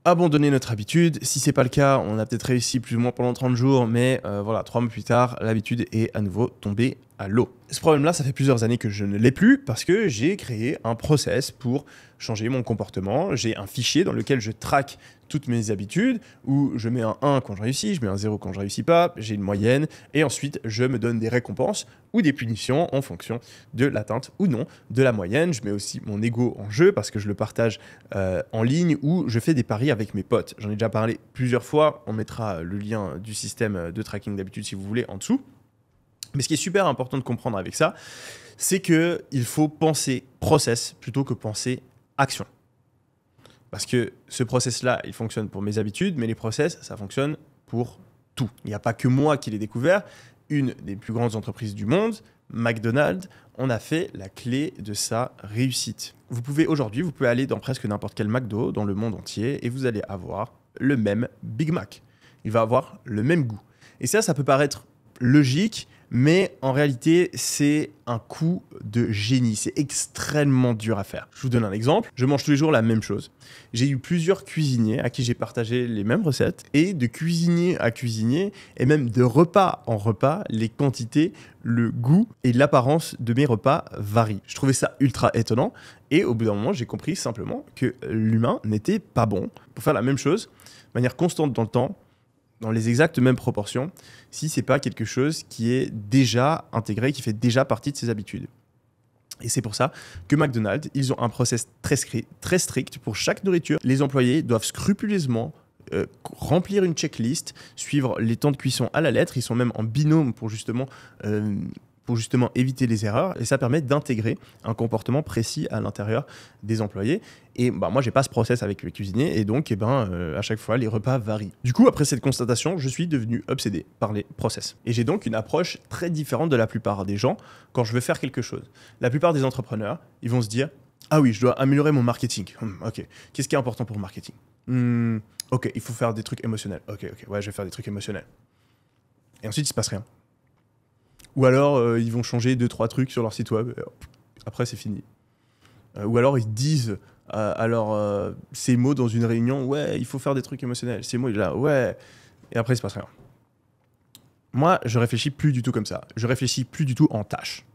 abandonné notre habitude. Si ce n'est pas le cas, on a peut-être réussi plus ou moins pendant 30 jours. Mais voilà, 3 mois plus tard, l'habitude est à nouveau tombée à l'eau. Ce problème-là, ça fait plusieurs années que je ne l'ai plus parce que j'ai créé un process pour changer mon comportement. J'ai un fichier dans lequel je traque toutes mes habitudes où je mets un 1 quand je réussis, je mets un 0 quand je réussis pas, j'ai une moyenne et ensuite je me donne des récompenses ou des punitions en fonction de l'atteinte ou non de la moyenne. Je mets aussi mon ego en jeu parce que je le partage en ligne ou je fais des paris avec mes potes. J'en ai déjà parlé plusieurs fois, on mettra le lien du système de tracking d'habitude si vous voulez en dessous. Mais ce qui est super important de comprendre avec ça, c'est qu'il faut penser process plutôt que penser action. Parce que ce process-là, il fonctionne pour mes habitudes, mais les process, ça fonctionne pour tout. Il n'y a pas que moi qui l'ai découvert. Une des plus grandes entreprises du monde, McDonald's, on a fait la clé de sa réussite. Aujourd'hui, vous pouvez aller dans presque n'importe quel McDo dans le monde entier et vous allez avoir le même Big Mac. Il va avoir le même goût. Et ça peut paraître logique, mais en réalité, c'est un coup de génie. C'est extrêmement dur à faire. Je vous donne un exemple. Je mange tous les jours la même chose. J'ai eu plusieurs cuisiniers à qui j'ai partagé les mêmes recettes. Et de cuisinier à cuisinier, et même de repas en repas, les quantités, le goût et l'apparence de mes repas varient. Je trouvais ça ultra étonnant. Et au bout d'un moment, j'ai compris simplement que l'humain n'était pas bon pour faire la même chose de manière constante dans le temps, dans les exactes mêmes proportions, si c'est pas quelque chose qui est déjà intégré, qui fait déjà partie de ses habitudes. Et c'est pour ça que McDonald's, ils ont un process très strict pour chaque nourriture. Les employés doivent scrupuleusement remplir une checklist, suivre les temps de cuisson à la lettre. Ils sont même en binôme pour justement éviter les erreurs. Et ça permet d'intégrer un comportement précis à l'intérieur des employés. Et moi, j'ai pas ce process avec les cuisiniers. Et donc, à chaque fois, les repas varient. Du coup, après cette constatation, je suis devenu obsédé par les process. Et j'ai donc une approche très différente de la plupart des gens quand je veux faire quelque chose. La plupart des entrepreneurs, ils vont se dire « Ah oui, je dois améliorer mon marketing. Ok. Qu'est-ce qui est important pour le marketing Ok, il faut faire des trucs émotionnels. Ok. Ouais, je vais faire des trucs émotionnels. » Et ensuite, il se passe rien. Ou alors, ils vont changer 2-3 trucs sur leur site web. Après, c'est fini. Ou alors, ils disent ces mots dans une réunion. Ouais, il faut faire des trucs émotionnels. Ces mots, il est là. Ouais. Et après, il se passe rien. Moi, je réfléchis plus du tout comme ça. Je réfléchis plus du tout en tâches.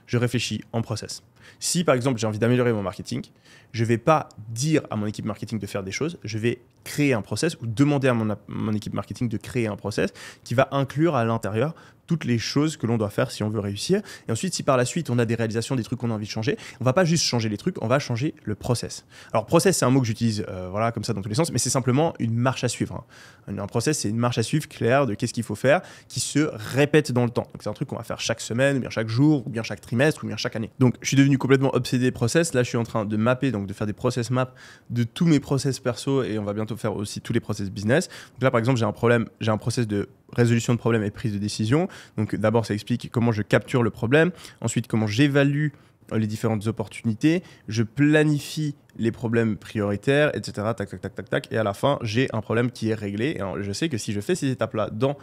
Je réfléchis en process. Si, par exemple, j'ai envie d'améliorer mon marketing, je ne vais pas dire à mon équipe marketing de faire des choses. Je vais créer un process ou demander à mon équipe marketing de créer un process qui va inclure à l'intérieur toutes les choses que l'on doit faire si on veut réussir. Et ensuite, si par la suite, on a des réalisations, des trucs qu'on a envie de changer, on ne va pas juste changer les trucs, on va changer le process. Alors, process, c'est un mot que j'utilise comme ça dans tous les sens, mais c'est simplement une marche à suivre. Un process, c'est une marche à suivre claire de qu'est-ce qu'il faut faire qui se répète dans le temps. Donc, c'est un truc qu'on va faire chaque semaine, ou bien chaque jour, ou bien chaque trimestre, ou bien chaque année. Donc, je suis devenu complètement obsédé process. Là, je suis en train de mapper, donc de faire des process maps de tous mes process perso et on va bientôt faire aussi tous les process business. Donc là, par exemple, j'ai un process de résolution de problèmes et prise de décision. Donc d'abord, ça explique comment je capture le problème. Ensuite, comment j'évalue les différentes opportunités. Je planifie les problèmes prioritaires, etc. Tac. Et à la fin, j'ai un problème qui est réglé. Et je sais que si je fais ces étapes-là dans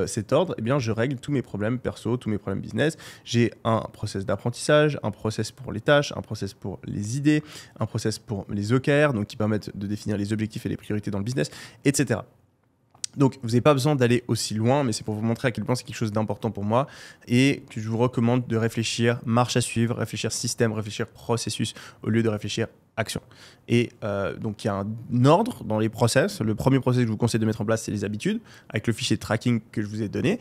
cet ordre, eh bien, je règle tous mes problèmes perso, tous mes problèmes business. J'ai un process d'apprentissage, un process pour les tâches, un process pour les idées, un process pour les OKR, donc qui permettent de définir les objectifs et les priorités dans le business, etc. Donc, vous n'avez pas besoin d'aller aussi loin, mais c'est pour vous montrer à quel point c'est quelque chose d'important pour moi et que je vous recommande de réfléchir marche à suivre, réfléchir système, réfléchir processus au lieu de réfléchir action. Et donc, il y a un ordre dans les process. Le premier process que je vous conseille de mettre en place, c'est les habitudes, avec le fichier de tracking que je vous ai donné.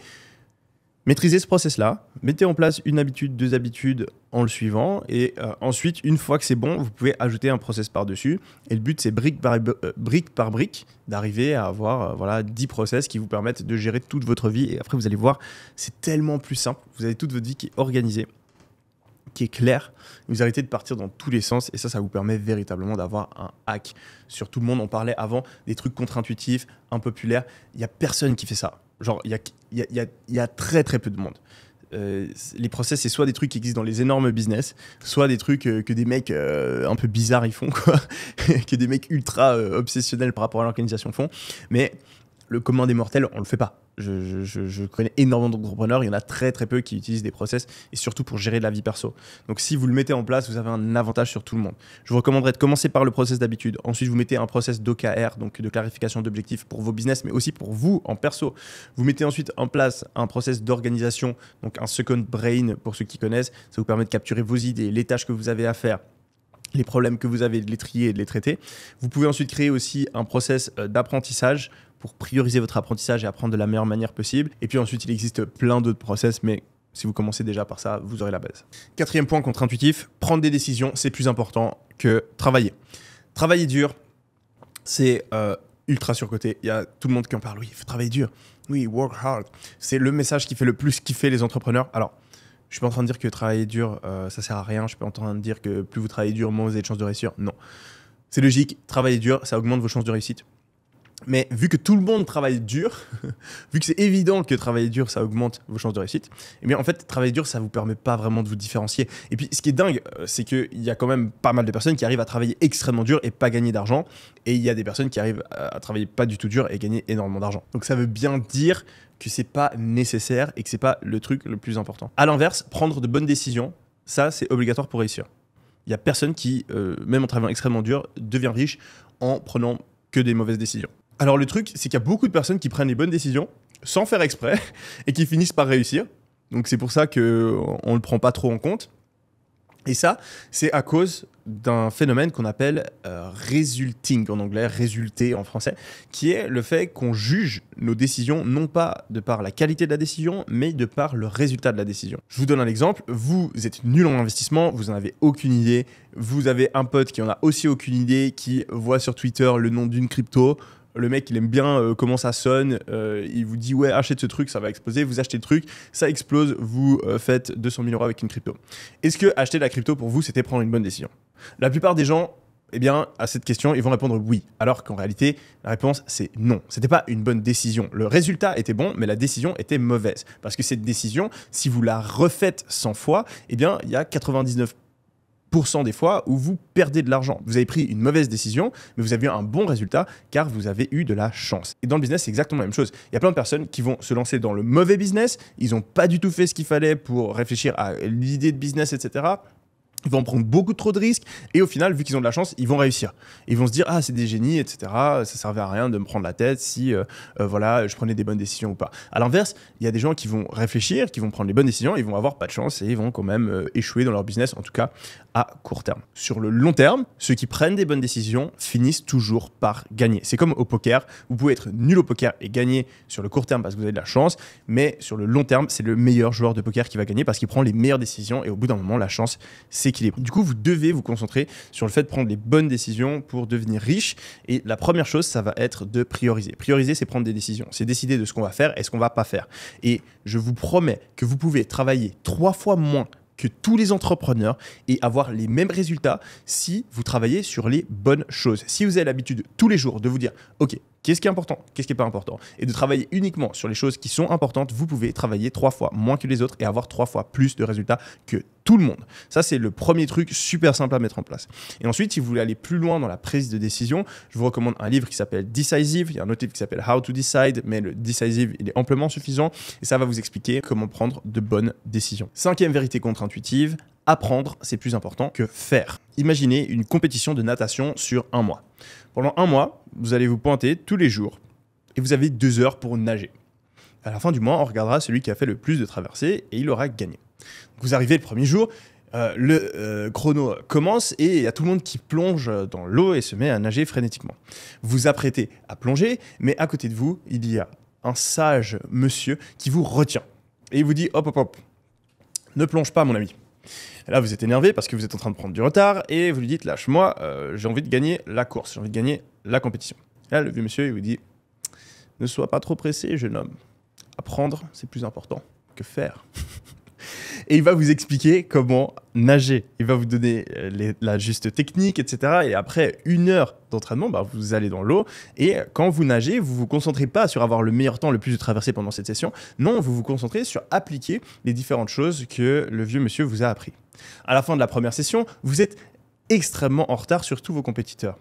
Maîtrisez ce process-là, mettez en place une habitude, 2 habitudes en le suivant et ensuite, une fois que c'est bon, vous pouvez ajouter un process par-dessus. Et le but, c'est brique par brique d'arriver à avoir 10 process qui vous permettent de gérer toute votre vie. Et après, vous allez voir, c'est tellement plus simple. Vous avez toute votre vie qui est organisée, qui est claire. Vous arrêtez de partir dans tous les sens et ça vous permet véritablement d'avoir un hack sur tout le monde. On parlait avant des trucs contre-intuitifs, impopulaires. Il n'y a personne qui fait ça. Genre, il y a très très peu de monde. Les process, c'est soit des trucs qui existent dans les énormes business, soit des trucs que des mecs un peu bizarres ils font, quoi. Que des mecs ultra obsessionnels par rapport à l'organisation font. Mais le commun des mortels, on le fait pas. Je connais énormément d'entrepreneurs, il y en a très très peu qui utilisent des process et surtout pour gérer de la vie perso. Donc si vous le mettez en place, vous avez un avantage sur tout le monde. Je vous recommanderais de commencer par le process d'habitude. Ensuite, vous mettez un process d'OKR, donc de clarification d'objectifs pour vos business, mais aussi pour vous en perso. Vous mettez ensuite en place un process d'organisation, donc un second brain pour ceux qui connaissent. Ça vous permet de capturer vos idées, les tâches que vous avez à faire, les problèmes que vous avez, de les trier et de les traiter. Vous pouvez ensuite créer aussi un process d'apprentissage pour prioriser votre apprentissage et apprendre de la meilleure manière possible. Et puis ensuite, il existe plein d'autres process, mais si vous commencez déjà par ça, vous aurez la base. 4e point contre-intuitif, prendre des décisions, c'est plus important que travailler. Travailler dur, c'est ultra surcoté. Il y a tout le monde qui en parle. Oui, il faut travailler dur. Oui, work hard. C'est le message qui fait le plus kiffer les entrepreneurs. Alors, Je suis pas en train de dire que travailler dur, ça sert à rien. Je suis pas en train de dire que plus vous travaillez dur, moins vous avez de chances de réussir. Non. C'est logique, travailler dur, ça augmente vos chances de réussite. Mais vu que tout le monde travaille dur, vu que c'est évident que travailler dur, ça augmente vos chances de réussite, eh bien en fait, travailler dur, ça vous permet pas vraiment de vous différencier. Et puis, ce qui est dingue, c'est qu'il y a quand même pas mal de personnes qui arrivent à travailler extrêmement dur et pas gagner d'argent. Et il y a des personnes qui arrivent à travailler pas du tout dur et gagner énormément d'argent. Donc ça veut bien dire que c'est pas nécessaire et que c'est pas le truc le plus important. À l'inverse, prendre de bonnes décisions, ça, c'est obligatoire pour réussir. Il y a personne qui, même en travaillant extrêmement dur, devient riche en prenant que des mauvaises décisions. Alors le truc, c'est qu'il y a beaucoup de personnes qui prennent les bonnes décisions sans faire exprès et qui finissent par réussir. Donc c'est pour ça qu'on ne le prend pas trop en compte. Et ça, c'est à cause d'un phénomène qu'on appelle resulting en anglais, résulter en français, qui est le fait qu'on juge nos décisions non pas de par la qualité de la décision, mais de par le résultat de la décision. Je vous donne un exemple, vous êtes nul en investissement, vous n'en avez aucune idée, vous avez un pote qui en a aussi aucune idée, qui voit sur Twitter le nom d'une crypto. Le mec, il aime bien comment ça sonne, il vous dit ouais, achète ce truc, ça va exploser, vous achetez le truc, ça explose, vous faites 200 000 € avec une crypto. Est-ce que acheter de la crypto pour vous, c'était prendre une bonne décision? La plupart des gens, eh bien, à cette question, ils vont répondre oui, alors qu'en réalité, la réponse c'est non. C'était pas une bonne décision. Le résultat était bon, mais la décision était mauvaise. Parce que cette décision, si vous la refaites 100 fois, eh bien, il y a 99% des fois où vous perdez de l'argent. Vous avez pris une mauvaise décision, mais vous avez eu un bon résultat car vous avez eu de la chance. Et dans le business, c'est exactement la même chose. Il y a plein de personnes qui vont se lancer dans le mauvais business, ils n'ont pas du tout fait ce qu'il fallait pour réfléchir à l'idée de business, etc. Ils vont prendre beaucoup trop de risques et au final, vu qu'ils ont de la chance, ils vont réussir. Ils vont se dire « Ah, c'est des génies, etc. Ça servait à rien de me prendre la tête si voilà, je prenais des bonnes décisions ou pas. » À l'inverse, il y a des gens qui vont réfléchir, qui vont prendre les bonnes décisions, ils vont avoir pas de chance et ils vont quand même échouer dans leur business, en tout cas à court terme. Sur le long terme, ceux qui prennent des bonnes décisions finissent toujours par gagner. C'est comme au poker, vous pouvez être nul au poker et gagner sur le court terme parce que vous avez de la chance, mais sur le long terme, c'est le meilleur joueur de poker qui va gagner parce qu'il prend les meilleures décisions et au bout d'un moment, la chance s'équilibre. Du coup, vous devez vous concentrer sur le fait de prendre les bonnes décisions pour devenir riche. Et la première chose, ça va être de prioriser. Prioriser, c'est prendre des décisions. C'est décider de ce qu'on va faire et ce qu'on va pas faire. Et je vous promets que vous pouvez travailler 3 fois moins que tous les entrepreneurs et avoir les mêmes résultats si vous travaillez sur les bonnes choses. Si vous avez l'habitude tous les jours de vous dire « Ok, qu'est-ce qui est important, qu'est-ce qui n'est pas important ?» et de travailler uniquement sur les choses qui sont importantes, vous pouvez travailler 3 fois moins que les autres et avoir 3 fois plus de résultats que tout le monde. Ça, c'est le premier truc super simple à mettre en place. Et ensuite, si vous voulez aller plus loin dans la prise de décision, je vous recommande un livre qui s'appelle Decisive. Il y a un autre livre qui s'appelle How to Decide, mais le Decisive, il est amplement suffisant et ça va vous expliquer comment prendre de bonnes décisions. 5e vérité contre-intuitive, apprendre, c'est plus important que faire. Imaginez une compétition de natation sur 1 mois. Pendant 1 mois, vous allez vous pointer tous les jours et vous avez 2 heures pour nager. À la fin du mois, on regardera celui qui a fait le plus de traversées et il aura gagné. Vous arrivez le premier jour, le chrono commence et il y a tout le monde qui plonge dans l'eau et se met à nager frénétiquement. Vous vous apprêtez à plonger, mais à côté de vous, il y a un sage monsieur qui vous retient. Et il vous dit « Hop, hop, hop, ne plonge pas mon ami ». Là, vous êtes énervé parce que vous êtes en train de prendre du retard et vous lui dites « Lâche-moi, j'ai envie de gagner la course, j'ai envie de gagner la compétition ». Là, le vieux monsieur, il vous dit « Ne sois pas trop pressé, jeune homme. Apprendre, c'est plus important que faire. » Et il va vous expliquer comment nager. Il va vous donner la juste technique, etc. Et après 1 heure d'entraînement, vous allez dans l'eau. Et quand vous nagez, vous ne vous concentrez pas sur avoir le meilleur temps, le plus de traversées pendant cette session. Non, vous vous concentrez sur appliquer les différentes choses que le vieux monsieur vous a appris. À la fin de la première session, vous êtes extrêmement en retard sur tous vos compétiteurs.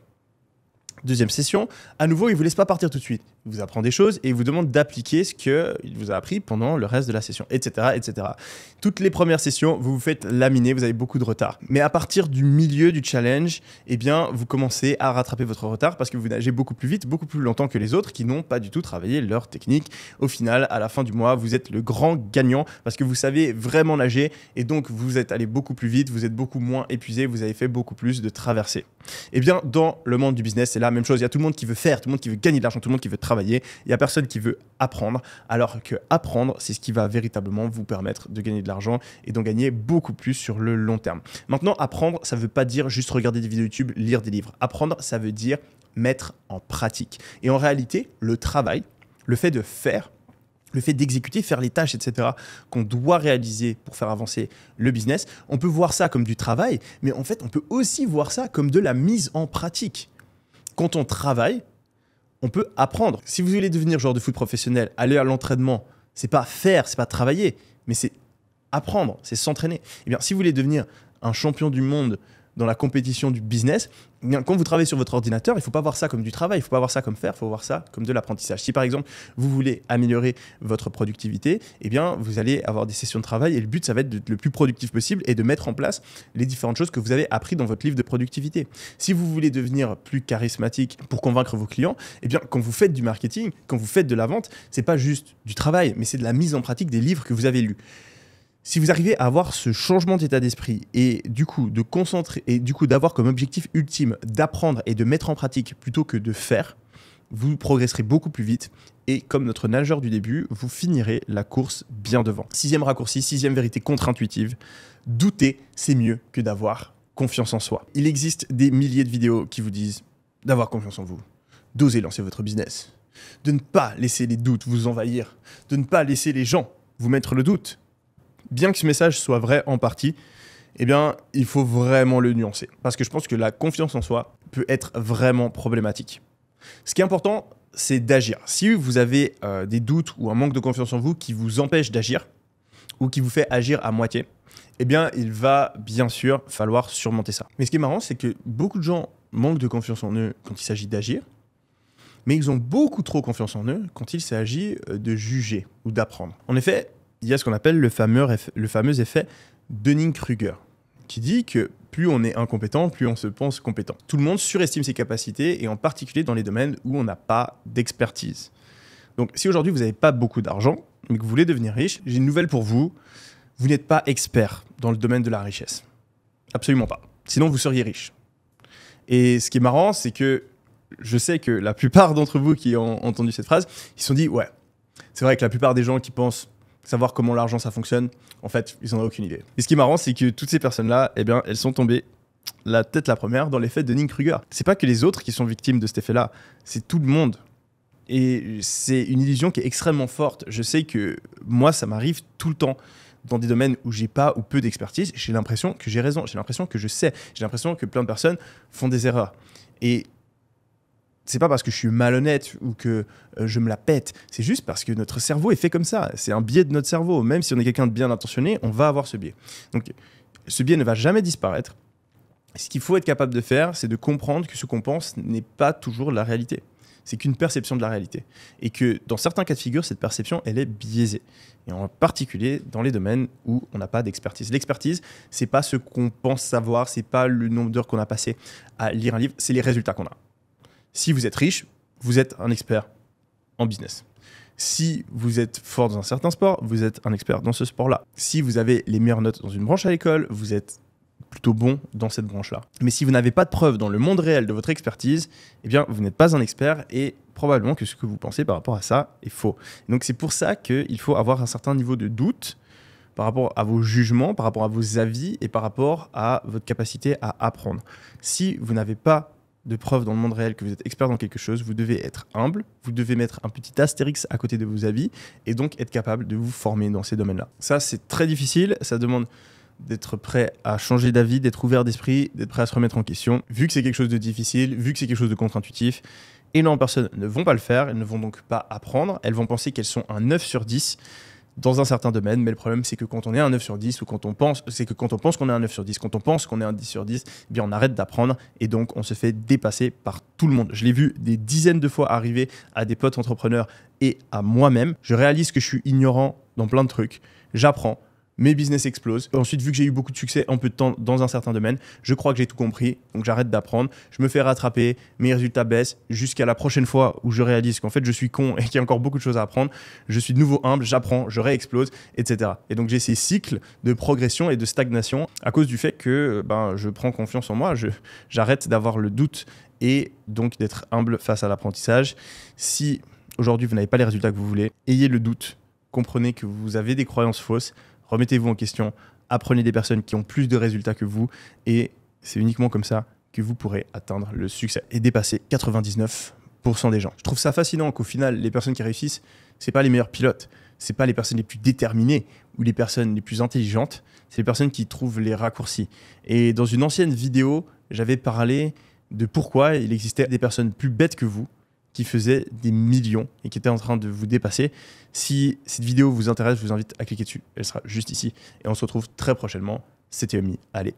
2e session, à nouveau, il ne vous laisse pas partir tout de suite. Il vous apprend des choses et il vous demande d'appliquer ce qu'il vous a appris pendant le reste de la session, etc., etc. Toutes les premières sessions, vous vous faites laminer, vous avez beaucoup de retard. Mais à partir du milieu du challenge, eh bien, vous commencez à rattraper votre retard parce que vous nagez beaucoup plus vite, beaucoup plus longtemps que les autres qui n'ont pas du tout travaillé leur technique. Au final, à la fin du mois, vous êtes le grand gagnant parce que vous savez vraiment nager et donc vous êtes allé beaucoup plus vite, vous êtes beaucoup moins épuisé, vous avez fait beaucoup plus de traversées. Eh bien, dans le monde du business, c'est la même chose. Il y a tout le monde qui veut faire, tout le monde qui veut gagner de l'argent, tout le monde qui veut travailler. Il n'y a personne qui veut apprendre, alors que apprendre, c'est ce qui va véritablement vous permettre de gagner de l'argent et d'en gagner beaucoup plus sur le long terme. Maintenant, apprendre, ça ne veut pas dire juste regarder des vidéos YouTube, lire des livres. Apprendre, ça veut dire mettre en pratique. Et en réalité, le travail, le fait de faire, le fait d'exécuter, faire les tâches, etc., qu'on doit réaliser pour faire avancer le business, on peut voir ça comme du travail, mais en fait, on peut aussi voir ça comme de la mise en pratique. Quand on travaille, on peut apprendre. Si vous voulez devenir joueur de foot professionnel, aller à l'entraînement, c'est pas faire, c'est pas travailler, mais c'est apprendre, c'est s'entraîner. Eh bien, si vous voulez devenir un champion du monde dans la compétition du business, eh bien, quand vous travaillez sur votre ordinateur, il ne faut pas voir ça comme du travail, il ne faut pas voir ça comme faire, il faut voir ça comme de l'apprentissage. Si par exemple, vous voulez améliorer votre productivité, eh bien, vous allez avoir des sessions de travail et le but, ça va être d'être le plus productif possible et de mettre en place les différentes choses que vous avez appris dans votre livre de productivité. Si vous voulez devenir plus charismatique pour convaincre vos clients, eh bien, quand vous faites du marketing, quand vous faites de la vente, ce n'est pas juste du travail, mais c'est de la mise en pratique des livres que vous avez lus. Si vous arrivez à avoir ce changement d'état d'esprit et du coup de concentrer et du coup d'avoir comme objectif ultime d'apprendre et de mettre en pratique plutôt que de faire, vous progresserez beaucoup plus vite et comme notre nageur du début, vous finirez la course bien devant. Sixième raccourci, sixième vérité contre-intuitive, douter, c'est mieux que d'avoir confiance en soi. Il existe des milliers de vidéos qui vous disent d'avoir confiance en vous, d'oser lancer votre business, de ne pas laisser les doutes vous envahir, de ne pas laisser les gens vous mettre le doute. Bien que ce message soit vrai en partie, eh bien, il faut vraiment le nuancer. Parce que je pense que la confiance en soi peut être vraiment problématique. Ce qui est important, c'est d'agir. Si vous avez des doutes ou un manque de confiance en vous qui vous empêche d'agir ou qui vous fait agir à moitié, eh bien, il va bien sûr falloir surmonter ça. Mais ce qui est marrant, c'est que beaucoup de gens manquent de confiance en eux quand il s'agit d'agir, mais ils ont beaucoup trop confiance en eux quand il s'agit de juger ou d'apprendre. En effet, il y a ce qu'on appelle le fameux effet Dunning-Kruger, qui dit que plus on est incompétent, plus on se pense compétent. Tout le monde surestime ses capacités, et en particulier dans les domaines où on n'a pas d'expertise. Donc si aujourd'hui vous n'avez pas beaucoup d'argent, mais que vous voulez devenir riche, j'ai une nouvelle pour vous, vous n'êtes pas expert dans le domaine de la richesse. Absolument pas. Sinon vous seriez riche. Et ce qui est marrant, c'est que je sais que la plupart d'entre vous qui ont entendu cette phrase, ils se sont dit « ouais, c'est vrai que la plupart des gens qui pensent savoir comment l'argent ça fonctionne, en fait, ils n'en ont aucune idée. » Et ce qui est marrant, c'est que toutes ces personnes-là, eh bien, elles sont tombées la tête la première dans l'effet de Dunning-Kruger. C'est pas que les autres qui sont victimes de cet effet-là, c'est tout le monde. Et c'est une illusion qui est extrêmement forte. Je sais que moi, ça m'arrive tout le temps dans des domaines où j'ai pas ou peu d'expertise. J'ai l'impression que j'ai raison, j'ai l'impression que je sais, j'ai l'impression que plein de personnes font des erreurs. Et c'est pas parce que je suis malhonnête ou que je me la pète, c'est juste parce que notre cerveau est fait comme ça. C'est un biais de notre cerveau. Même si on est quelqu'un de bien intentionné, on va avoir ce biais. Donc, ce biais ne va jamais disparaître. Ce qu'il faut être capable de faire, c'est de comprendre que ce qu'on pense n'est pas toujours la réalité. C'est qu'une perception de la réalité. Et que dans certains cas de figure, cette perception, elle est biaisée. Et en particulier dans les domaines où on n'a pas d'expertise. L'expertise, c'est pas ce qu'on pense savoir, c'est pas le nombre d'heures qu'on a passé à lire un livre, c'est les résultats qu'on a. Si vous êtes riche, vous êtes un expert en business. Si vous êtes fort dans un certain sport, vous êtes un expert dans ce sport-là. Si vous avez les meilleures notes dans une branche à l'école, vous êtes plutôt bon dans cette branche-là. Mais si vous n'avez pas de preuves dans le monde réel de votre expertise, eh bien, vous n'êtes pas un expert et probablement que ce que vous pensez par rapport à ça est faux. Donc, c'est pour ça qu'il faut avoir un certain niveau de doute par rapport à vos jugements, par rapport à vos avis et par rapport à votre capacité à apprendre. Si vous n'avez pas de preuves dans le monde réel que vous êtes expert dans quelque chose, vous devez être humble, vous devez mettre un petit astérix à côté de vos avis et donc être capable de vous former dans ces domaines-là. Ça, c'est très difficile, ça demande d'être prêt à changer d'avis, d'être ouvert d'esprit, d'être prêt à se remettre en question. Vu que c'est quelque chose de difficile, vu que c'est quelque chose de contre-intuitif, énormément de personnes ne vont pas le faire, elles ne vont donc pas apprendre, elles vont penser qu'elles sont un 9 sur 10 dans un certain domaine, mais le problème c'est que quand on est un 9 sur 10 ou quand on pense qu'on est un 9 sur 10, quand on pense qu'on est un 10 sur 10, eh bien on arrête d'apprendre et donc on se fait dépasser par tout le monde. Je l'ai vu des dizaines de fois arriver à des potes entrepreneurs et à moi-même. Je réalise que je suis ignorant dans plein de trucs, j'apprends, mes business explosent. Ensuite, vu que j'ai eu beaucoup de succès en peu de temps dans un certain domaine, je crois que j'ai tout compris, donc j'arrête d'apprendre, je me fais rattraper, mes résultats baissent, jusqu'à la prochaine fois où je réalise qu'en fait je suis con et qu'il y a encore beaucoup de choses à apprendre, je suis de nouveau humble, j'apprends, je réexplose, etc. Et donc j'ai ces cycles de progression et de stagnation à cause du fait que je prends confiance en moi, j'arrête d'avoir le doute et donc d'être humble face à l'apprentissage. Si aujourd'hui vous n'avez pas les résultats que vous voulez, ayez le doute, comprenez que vous avez des croyances fausses, remettez-vous en question, apprenez des personnes qui ont plus de résultats que vous et c'est uniquement comme ça que vous pourrez atteindre le succès et dépasser 99% des gens. Je trouve ça fascinant qu'au final, les personnes qui réussissent, c'est pas les meilleurs pilotes, c'est pas les personnes les plus déterminées ou les personnes les plus intelligentes, c'est les personnes qui trouvent les raccourcis. Et dans une ancienne vidéo, j'avais parlé de pourquoi il existait des personnes plus bêtes que vous qui faisaient des millions et qui étaient en train de vous dépasser. Si cette vidéo vous intéresse, je vous invite à cliquer dessus. Elle sera juste ici. Et on se retrouve très prochainement. C'était Yomi. Allez,